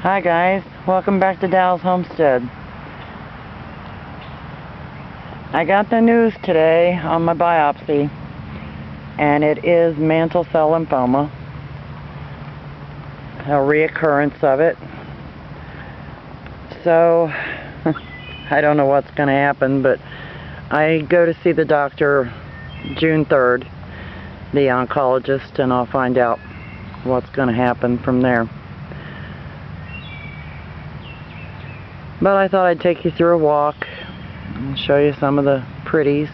Hi guys, welcome back to Dal's Homestead. I got the news today on my biopsy, and it is mantle cell lymphoma, a reoccurrence of it. So, I don't know what's going to happen, but I go to see the doctor June 3rd, the oncologist, and I'll find out what's going to happen from there. But I thought I'd take you through a walk and show you some of the pretties.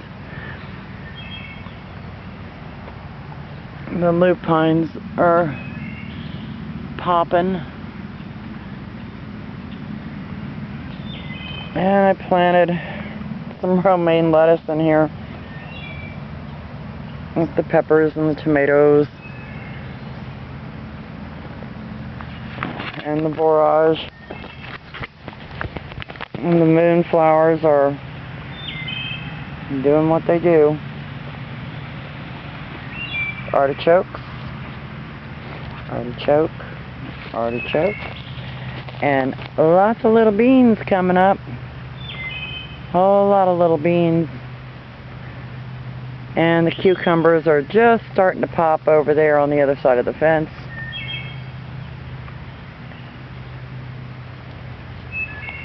The lupines are popping. And I planted some romaine lettuce in here with the peppers and the tomatoes and the borage. And the moonflowers are doing what they do. Artichokes, artichoke, artichoke, and lots of little beans coming up. Whole lot of little beans. And the cucumbers are just starting to pop over there on the other side of the fence.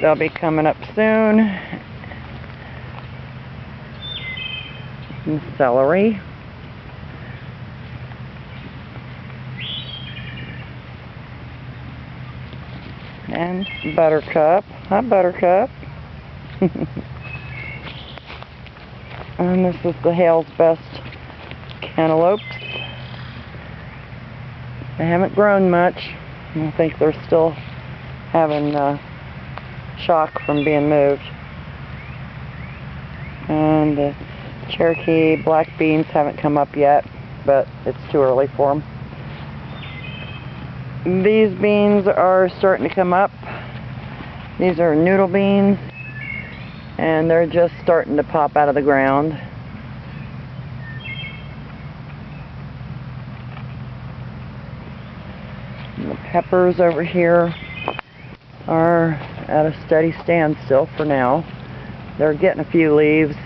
They'll be coming up soon. And celery. And buttercup. Hi, buttercup. And this is the Hale's Best cantaloupes. They haven't grown much. I think they're still having shock from being moved. And the Cherokee black beans haven't come up yet, but it's too early for them. These beans are starting to come up. These are noodle beans, and they're just starting to pop out of the ground. And the peppers over here are at a steady standstill for now. They're getting a few leaves.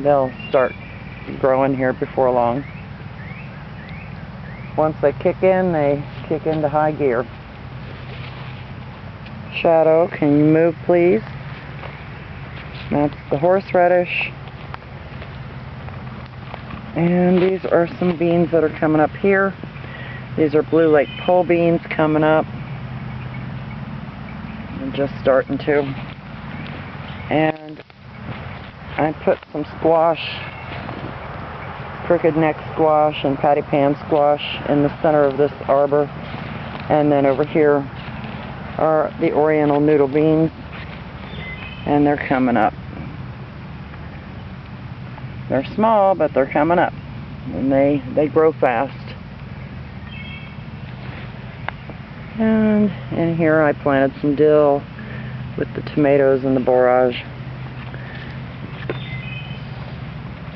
They'll start growing here before long. Once they kick in, they kick into high gear. Shadow, can you move please? That's the horseradish. And these are some beans that are coming up here. These are Blue Lake pole beans coming up. I'm just starting to. And I put some squash, crooked neck squash and patty pan squash in the center of this arbor. And then over here are the oriental noodle beans, and they're coming up. They're small, but they're coming up, and they grow fast. And in here I planted some dill with the tomatoes and the borage.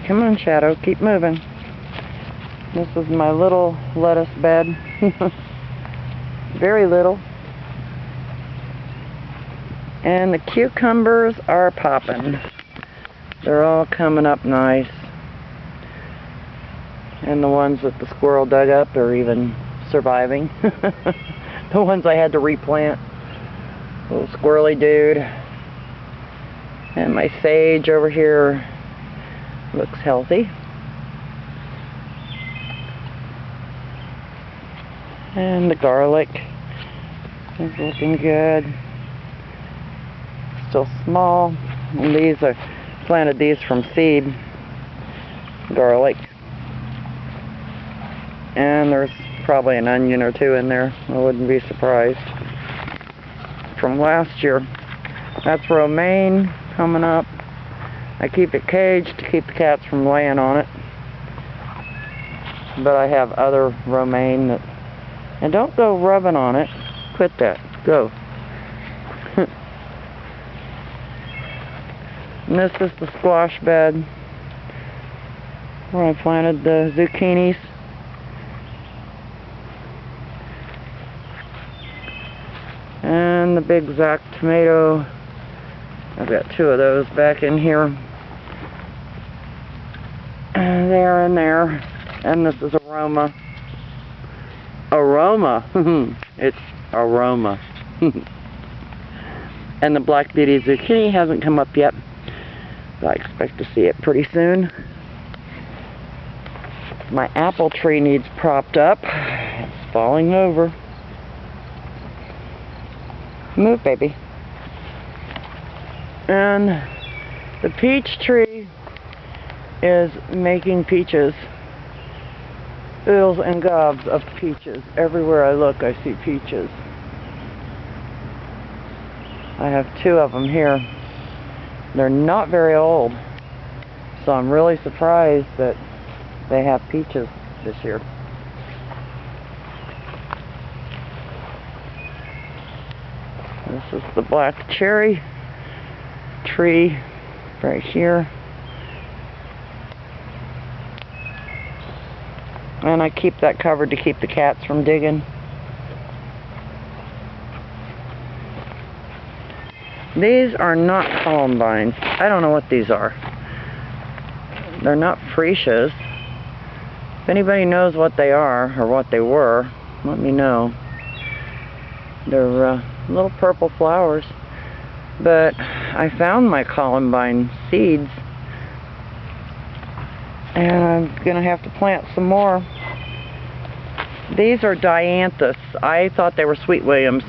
Come on, Shadow, keep moving. This is my little lettuce bed. Very little. And the cucumbers are popping. They're all coming up nice. And the ones that the squirrel dug up are even surviving. The ones I had to replant. Little squirrely dude. And my sage over here looks healthy. And the garlic is looking good. Still small. And these are planted these from seed garlic. And there's probably an onion or two in there. I wouldn't be surprised. From last year. That's romaine coming up. I keep it caged to keep the cats from laying on it. But I have other romaine that... And don't go rubbing on it. Quit that. Go. And this is the squash bed where I planted the zucchinis. And the big Zac tomato, I've got 2 of those back in here. There and there. And this is aroma. Aroma. It's aroma. And the black beauty zucchini hasn't come up yet, but I expect to see it pretty soon. My apple tree needs propped up. It's falling over. Move, baby. And the peach tree is making peaches. Oodles and gobs of peaches. Everywhere I look, I see peaches. I have 2 of them here. They're not very old, so I'm really surprised that they have peaches this year. This is the black cherry tree right here. And I keep that covered to keep the cats from digging. These are not columbines. I don't know what these are. They're not freesias. If anybody knows what they are, or what they were, let me know. They're little purple flowers. But I found my columbine seeds, and I'm going to have to plant some more. These are dianthus. I thought they were sweet williams.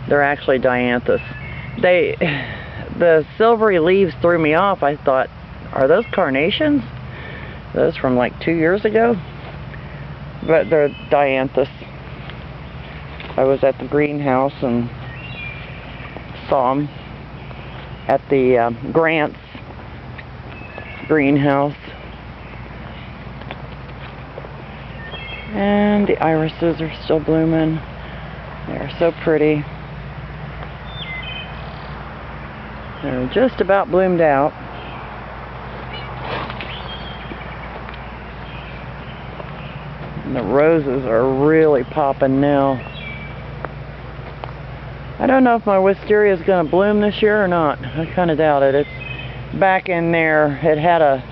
They're actually dianthus. The silvery leaves threw me off. I thought, are those carnations? Those from like 2 years ago? But they're dianthus. I was at the greenhouse and saw them at the Grant's greenhouse. And the irises are still blooming. They're so pretty. They're just about bloomed out. And the roses are really popping now. I don't know if my wisteria is going to bloom this year or not. I kind of doubt it. It's back in there. It had a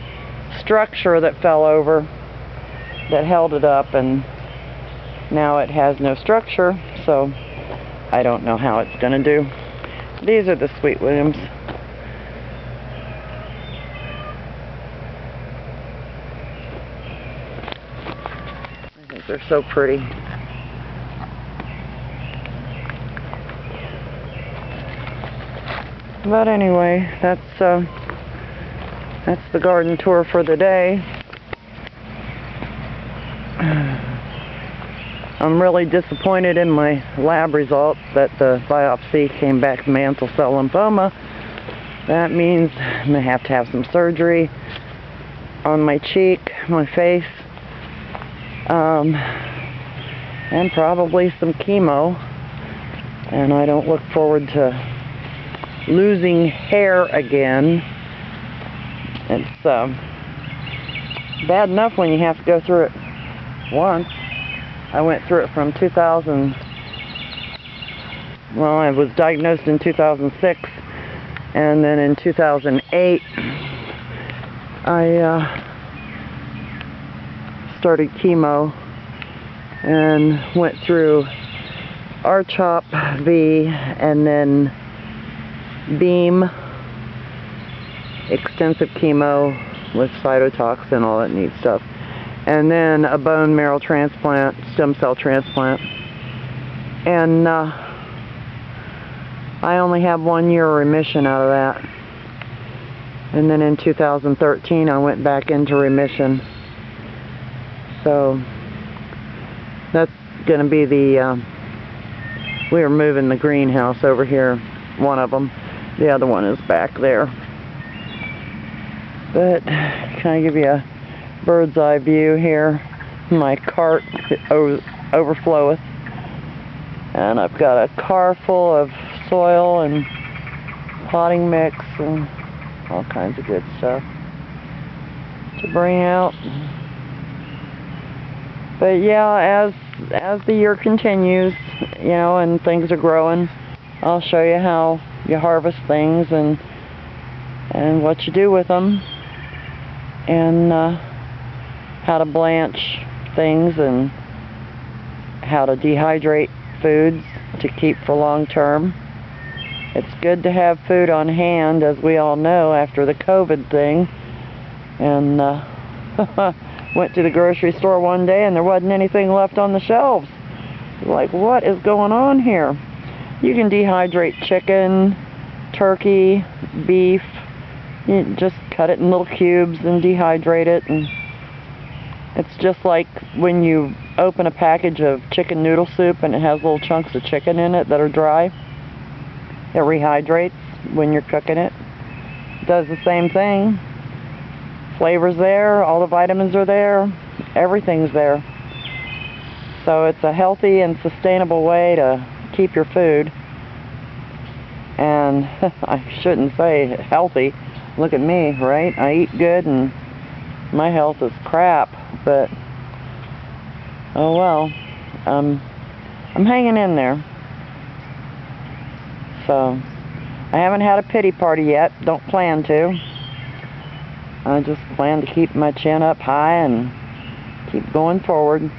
structure that fell over that held it up, and now it has no structure, so I don't know how it's going to do. These are the sweet williams. I think they're so pretty. But anyway, that's the garden tour for the day. I'm really disappointed in my lab results that the biopsy came back mantle cell lymphoma. That means I'm going to have some surgery on my cheek, my face, and probably some chemo. And I don't look forward to losing hair again. It's bad enough when you have to go through it once. I went through it from 2000. Well, I was diagnosed in 2006, and then in 2008 I started chemo and went through R-CHOP V and then beam, extensive chemo with cytotox and all that neat stuff, and then a bone marrow transplant, stem cell transplant, and I only have 1 year remission out of that. And then in 2013 I went back into remission. So that's going to be the we are moving the greenhouse over here, one of them. The other one is back there. But can I give you a bird's eye view here? My cart overfloweth, and I've got a car full of soil and potting mix and all kinds of good stuff to bring out. But yeah, as the year continues, you know, and things are growing, I'll show you how you harvest things and what you do with them, and how to blanch things and how to dehydrate foods to keep for long term. It's good to have food on hand, as we all know, after the COVID thing. And went to the grocery store one day and there wasn't anything left on the shelves. Like, what is going on here? You can dehydrate chicken, turkey, beef. You just cut it in little cubes and dehydrate it. And it's just like when you open a package of chicken noodle soup and it has little chunks of chicken in it that are dry. It rehydrates when you're cooking it. It does the same thing. Flavor's there, all the vitamins are there, everything's there. So it's a healthy and sustainable way to keep your food. And I shouldn't say healthy. Look at me, right? I eat good and my health is crap, but oh well. I'm hanging in there. So I haven't had a pity party yet, don't plan to. I just plan to keep my chin up high and keep going forward.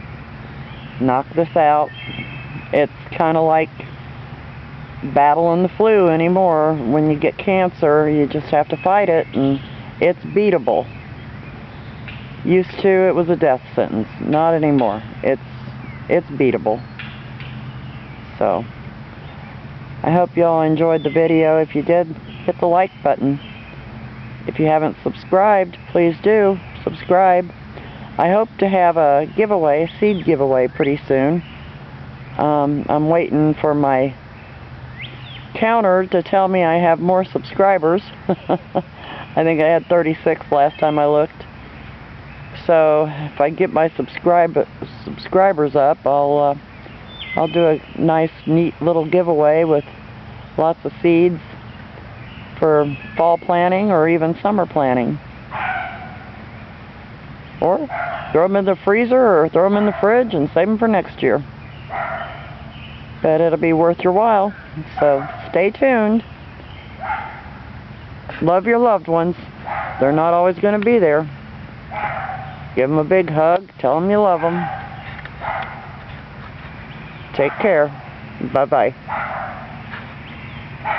Knock this out. It's kind of like battling the flu anymore. When you get cancer, you just have to fight it, and it's beatable. Used to, it was a death sentence. Not anymore. It's beatable. So I hope y'all enjoyed the video. If you did, hit the like button. If you haven't subscribed, please do subscribe. I hope to have a giveaway, seed giveaway, pretty soon. I'm waiting for my counter to tell me I have more subscribers. I think I had 36 last time I looked. So if I get my subscribers up, I'll do a nice, neat little giveaway with lots of seeds for fall planting or even summer planting. Or throw them in the freezer or throw them in the fridge and save them for next year. But it'll be worth your while. So stay tuned. Love your loved ones. They're not always going to be there. Give them a big hug. Tell them you love them. Take care. Bye-bye.